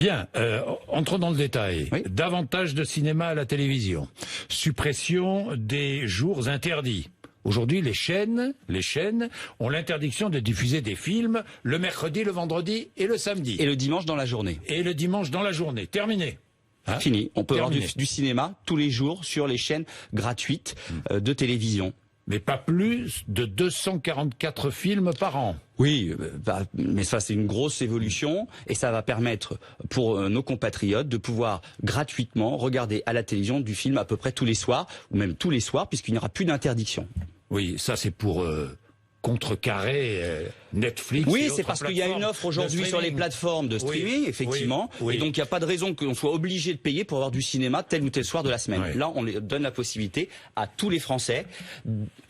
Bien, entrons dans le détail. Oui. Davantage de cinéma à la télévision. Suppression des jours interdits. Aujourd'hui, les chaînes ont l'interdiction de diffuser des films le mercredi, le vendredi et le samedi. Et le dimanche dans la journée. Et le dimanche dans la journée. Terminé. Hein? Fini. On peut Terminé. avoir du cinéma tous les jours sur les chaînes gratuites de télévision. Mais pas plus de 244 films par an. Oui, mais ça c'est une grosse évolution et ça va permettre pour nos compatriotes de pouvoir gratuitement regarder à la télévision du film à peu près tous les soirs, ou même tous les soirs, puisqu'il n'y aura plus d'interdiction. Oui, ça c'est pour contrecarrer Netflix. Oui, c'est parce qu'il y a une offre aujourd'hui sur les plateformes de streaming, effectivement, oui. et donc il n'y a pas de raison qu'on soit obligé de payer pour avoir du cinéma tel ou tel soir de la semaine. Oui. Là, on donne la possibilité à tous les Français,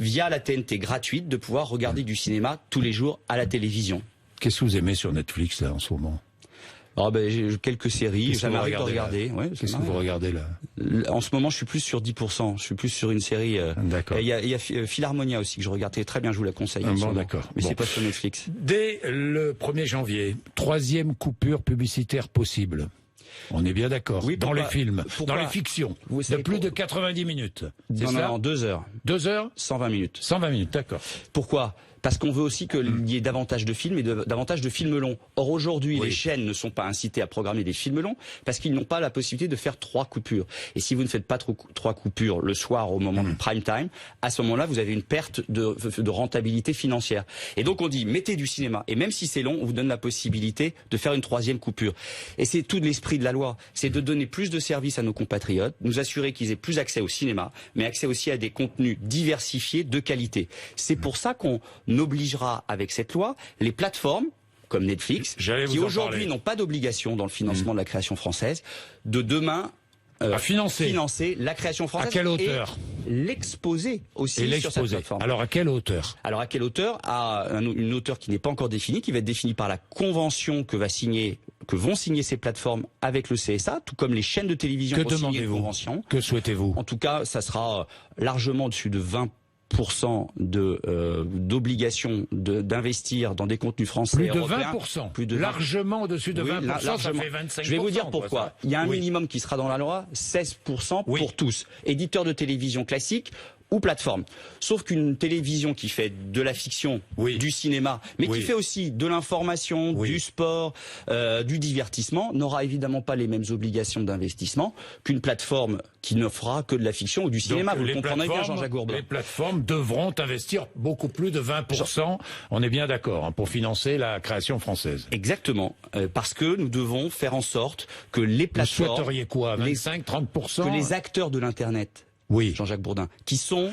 via la TNT gratuite, de pouvoir regarder du cinéma tous les jours à la télévision. Qu'est-ce que vous aimez sur Netflix là en ce moment? J'ai quelques séries, ça m'arrive de regarder. Ouais, qu'est-ce que vous regardez là? En ce moment, je suis plus sur 10%. Je suis plus sur une série. D'accord. Il y a Philharmonia aussi que je regardais très bien. Je vous la conseille. Bon, d'accord. Mais Bon. c'est pas sur Netflix. Dès le 1er janvier, 3e coupure publicitaire possible. On est bien d'accord. Oui, dans les films, dans les fictions, vous de savez plus de 90 minutes. C'est ça? Non, 2 heures. 2 heures 120 minutes. 120 minutes, d'accord. Pourquoi? Parce qu'on veut aussi qu'il y ait davantage de films et davantage de films longs. Or aujourd'hui, Oui. les chaînes ne sont pas incitées à programmer des films longs parce qu'ils n'ont pas la possibilité de faire 3 coupures. Et si vous ne faites pas 3 coupures le soir au moment du prime time, à ce moment-là, vous avez une perte de rentabilité financière. Et donc on dit, mettez du cinéma. Et même si c'est long, on vous donne la possibilité de faire une 3e coupure. Et c'est tout l'esprit de la loi. C'est de donner plus de services à nos compatriotes, nous assurer qu'ils aient plus accès au cinéma, mais accès aussi à des contenus diversifiés de qualité. C'est pour ça qu'on obligera avec cette loi les plateformes comme Netflix, qui aujourd'hui n'ont pas d'obligation dans le financement de la création française, de demain à financer la création française. À quelle hauteur? Et l'exposer aussi sur cette plateforme. Alors à quelle hauteur? Alors à quelle hauteur? À une hauteur qui n'est pas encore définie, qui va être définie par la convention que vont signer ces plateformes avec le CSA, tout comme les chaînes de télévision vont signer une convention. Que souhaitez-vous? En tout cas, ça sera largement au-dessus de 20% d'obligation d'investir dans des contenus français plus de européens. 20%. Plus de 20%. Largement au-dessus de 20%, largement. ça fait 25%. Je vais vous dire pourquoi. Il y a un minimum qui sera dans la loi, 16% pour tous. Éditeurs de télévision classiques ou plateforme. Sauf qu'une télévision qui fait de la fiction, du cinéma, mais qui fait aussi de l'information, du sport, du divertissement, n'aura évidemment pas les mêmes obligations d'investissement qu'une plateforme qui ne fera que de la fiction ou du cinéma. Donc, vous le comprendrez bien, Jean-Jacques Gourdin. Les plateformes devront investir beaucoup plus de 20%, on est bien d'accord, pour financer la création française. Exactement, parce que nous devons faire en sorte que les plateformes... Vous souhaiteriez quoi, 25-30%? Que les acteurs de l'Internet... Oui, Jean-Jacques Bourdin, qui sont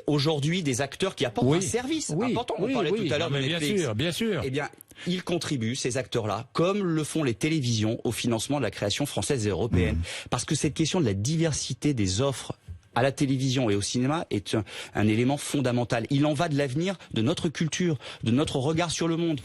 aujourd'hui des acteurs qui apportent un service important. On parlait tout à l'heure de Netflix. Bien sûr. Eh bien, ils contribuent, ces acteurs-là, comme le font les télévisions, au financement de la création française et européenne. Parce que cette question de la diversité des offres à la télévision et au cinéma est un élément fondamental. Il en va de l'avenir de notre culture, de notre regard sur le monde.